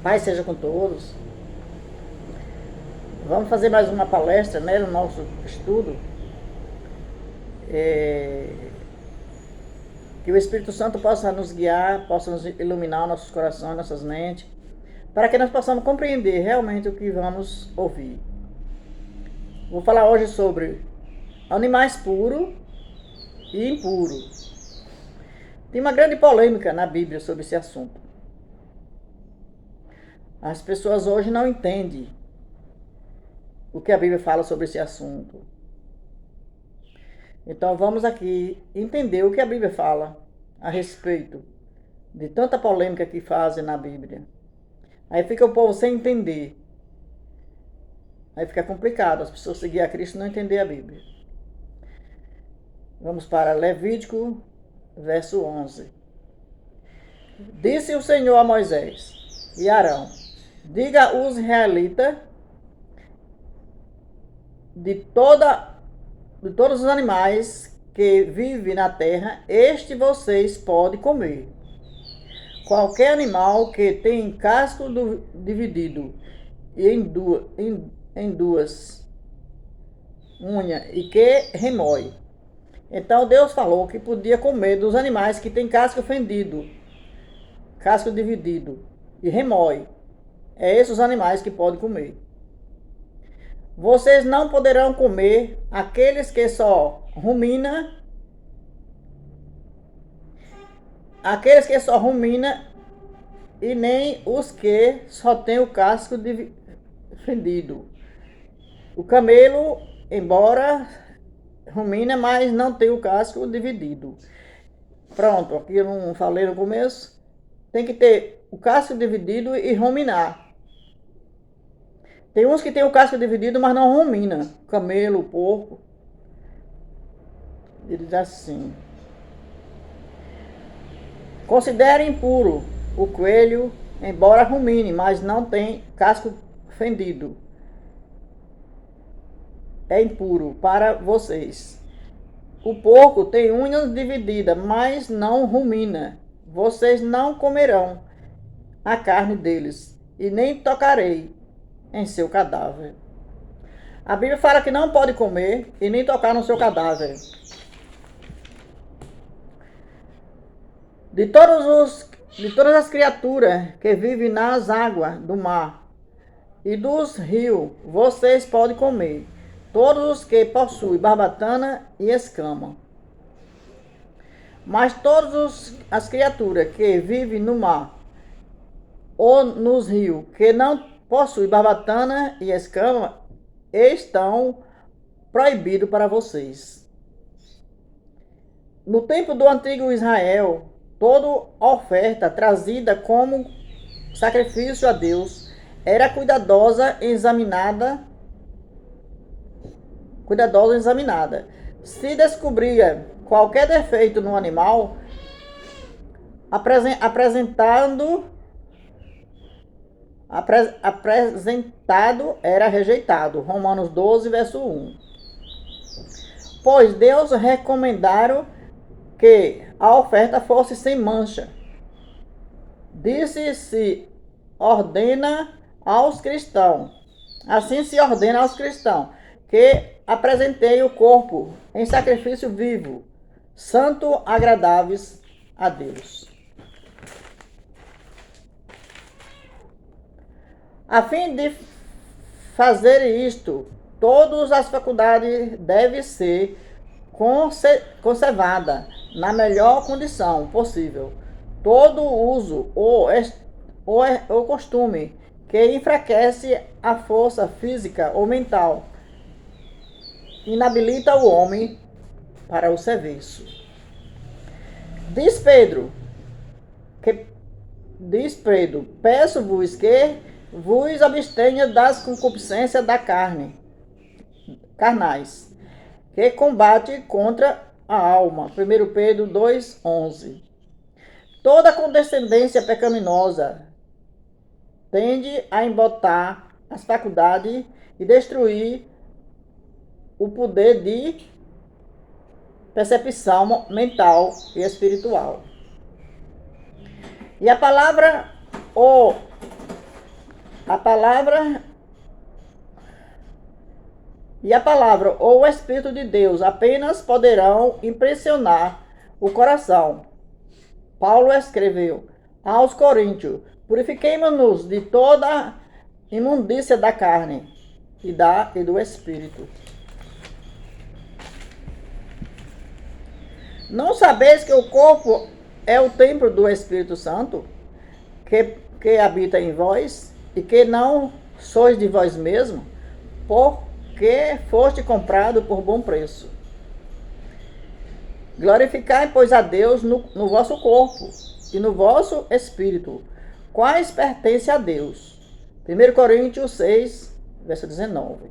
Paz seja com todos. Vamos fazer mais uma palestra, né, no nosso estudo. Que o Espírito Santo possa nos guiar, possa nos iluminar nossos corações, nossas mentes, para que nós possamos compreender realmente o que vamos ouvir. Vou falar hoje sobre animais puros e impuros. Tem uma grande polêmica na Bíblia sobre esse assunto. As pessoas hoje não entendem o que a Bíblia fala sobre esse assunto. Então vamos aqui entender o que a Bíblia fala a respeito de tanta polêmica que fazem na Bíblia. Aí fica o povo sem entender. Aí fica complicado as pessoas seguir a Cristo e não entender a Bíblia. Vamos para Levítico, verso 11. Disse o Senhor a Moisés e Arão: diga aos israelitas de todos os animais que vivem na terra, este vocês podem comer. Qualquer animal que tem casco dividido em duas unhas e que remói. Então Deus falou que podia comer dos animais que tem casco fendido, casco dividido e remói. É esses os animais que podem comer. Vocês não poderão comer aqueles que só rumina, e nem os que só tem o casco fendido. O camelo, embora rumina, mas não tem o casco dividido. Pronto, aqui eu não falei no começo. Tem que ter o casco dividido e ruminar. Tem uns que tem o casco dividido, mas não rumina. Camelo, porco. Ele diz assim: considere impuro o coelho, embora rumine, mas não tem casco fendido. É impuro para vocês. O porco tem unhas divididas, mas não rumina. Vocês não comerão a carne deles, e nem tocarei em seu cadáver. A Bíblia fala que não pode comer e nem tocar no seu cadáver. De todas as criaturas que vivem nas águas do mar e dos rios, vocês podem comer. Todos os que possuem barbatana e escama. Mas todas as criaturas que vivem no mar ou nos rios, que não possuem barbatana e escama, estão proibidos para vocês. No tempo do antigo Israel, toda oferta trazida como sacrifício a Deus era cuidadosa e examinada. Se descobria qualquer defeito no animal, apresentado era rejeitado. Romanos 12, verso 1. Pois Deus recomendaram que a oferta fosse sem mancha. Se ordena aos cristãos. Assim se ordena aos cristãos que apresentei o corpo em sacrifício vivo, santo, agradáveis a Deus. A fim de fazer isto, todas as faculdades devem ser conservadas na melhor condição possível. Todo uso ou costume que enfraquece a força física ou mental inabilita o homem para o serviço. Diz Pedro, peço-vos que vos abstenha das concupiscências da carnais, que combate contra a alma. 1 Pedro 2:11. Toda condescendência pecaminosa tende a embotar as faculdades e destruir o poder de percepção mental e espiritual. E a palavra A palavra ou o Espírito de Deus apenas poderão impressionar o coração. Paulo escreveu aos Coríntios: purifiquemo-nos de toda imundícia da carne e do Espírito. Não sabeis que o corpo é o templo do Espírito Santo, que habita em vós, e que não sois de vós mesmos, porque foste comprado por bom preço. Glorificai, pois, a Deus no vosso corpo e no vosso espírito, quais pertencem a Deus. 1 Coríntios 6, verso 19.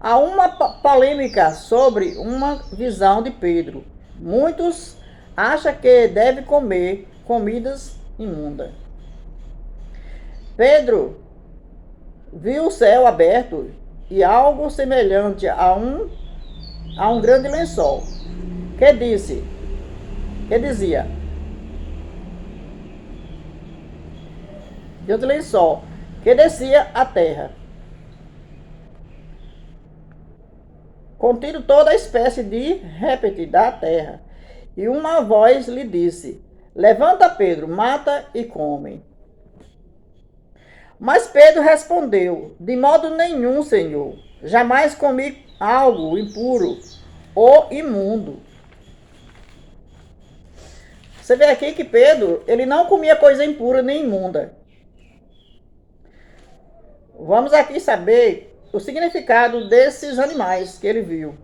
Há uma polêmica sobre uma visão de Pedro. Muitos acham que deve comer comidas imundas. Pedro viu o céu aberto e algo semelhante a um grande lençol, que dizia, grande lençol, que descia à terra, contido toda espécie de répteis da terra. E uma voz lhe disse: levanta, Pedro, mata e come. Mas Pedro respondeu: de modo nenhum, Senhor, jamais comi algo impuro ou imundo. Você vê aqui que Pedro, ele não comia coisa impura nem imunda. Vamos aqui saber o significado desses animais que ele viu.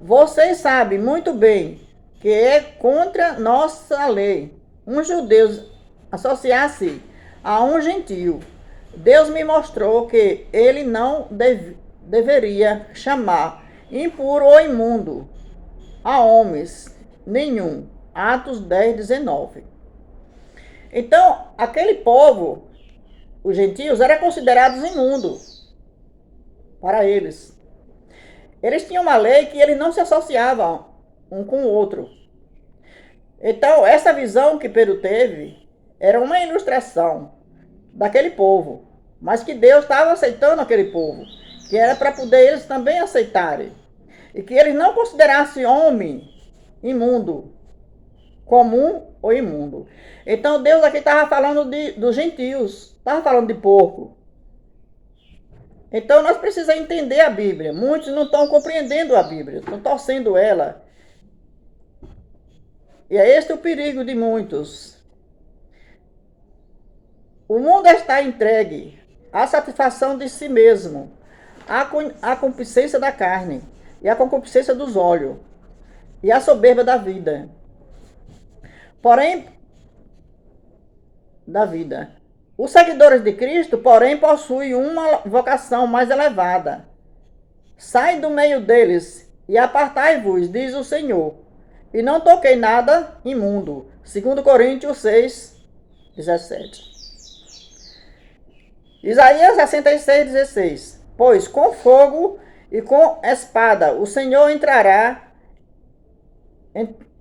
Vocês sabem muito bem que é contra nossa lei um judeu associar-se a um gentio. Deus me mostrou que ele não deveria chamar impuro ou imundo a homens nenhum. Atos 10, 19. Então, aquele povo, os gentios, eram considerados imundos para eles. Eles tinham uma lei que eles não se associavam um com o outro. Então, essa visão que Pedro teve era uma ilustração daquele povo, mas que Deus estava aceitando aquele povo, que era para poder eles também aceitarem, e que eles não considerassem homem imundo, comum ou imundo. Então Deus aqui estava falando dos gentios, estava falando de porco. Então nós precisamos entender a Bíblia. Muitos não estão compreendendo a Bíblia, estão torcendo ela. E é este o perigo de muitos. O mundo está entregue à satisfação de si mesmo, à concupiscência da carne e à concupiscência dos olhos e à soberba da vida. Os seguidores de Cristo, porém, possuem uma vocação mais elevada. Sai do meio deles e apartai-vos, diz o Senhor, e não toquei nada imundo. 2 Coríntios 6, 17. Isaías 66, 16. Pois com fogo e com espada o Senhor entrará,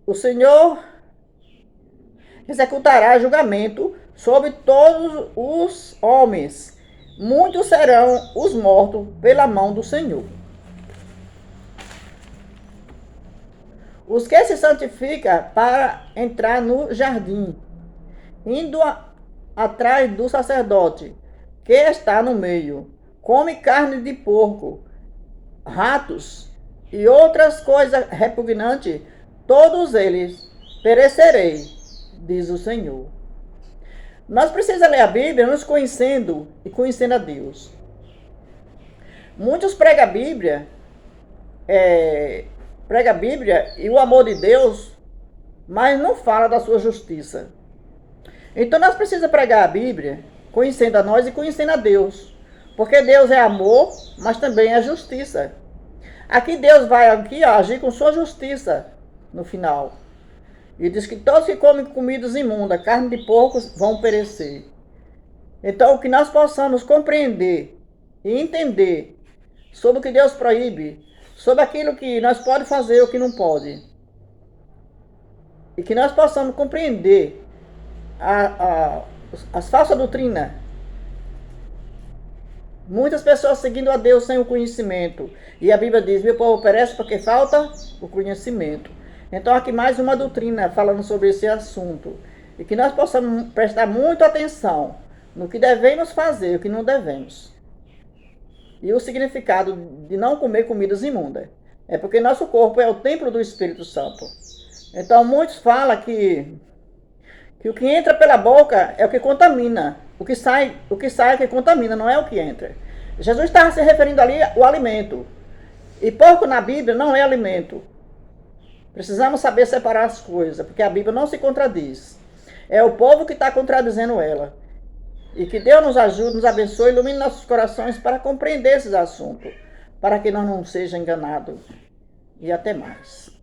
o Senhor executará julgamento sobre todos os homens. Muitos serão os mortos pela mão do Senhor. Os que se santificam para entrar no jardim, indo atrás do sacerdote que está no meio, come carne de porco, ratos e outras coisas repugnantes, todos eles perecerei, diz o Senhor. Nós precisamos ler a Bíblia nos conhecendo e conhecendo a Deus. Muitos pregam a Bíblia, e o amor de Deus, mas não fala da sua justiça. Então nós precisamos pregar a Bíblia, conhecendo a nós e conhecendo a Deus. Porque Deus é amor, mas também é justiça. Aqui Deus vai agir com sua justiça no final. E diz que todos que comem comidas imundas, carne de porcos, vão perecer. Então, que nós possamos compreender e entender sobre o que Deus proíbe, sobre aquilo que nós podemos fazer e o que não pode. E que nós possamos compreender as falsas doutrinas Muitas pessoas seguindo a Deus sem o conhecimento. E a Bíblia diz, meu povo perece porque falta o conhecimento. Então aqui mais uma doutrina falando sobre esse assunto. E que nós possamos prestar muita atenção no que devemos fazer e o que não devemos. E o significado de não comer comidas imundas. É porque nosso corpo é o templo do Espírito Santo. Então muitos falam que o que entra pela boca é o que contamina. O que sai é o que contamina, não é o que entra. Jesus estava se referindo ali ao alimento. E porco na Bíblia não é alimento. Precisamos saber separar as coisas, porque a Bíblia não se contradiz. É o povo que está contradizendo ela. E que Deus nos ajude, nos abençoe, ilumine nossos corações para compreender esses assuntos, para que nós não sejamos enganados. E até mais.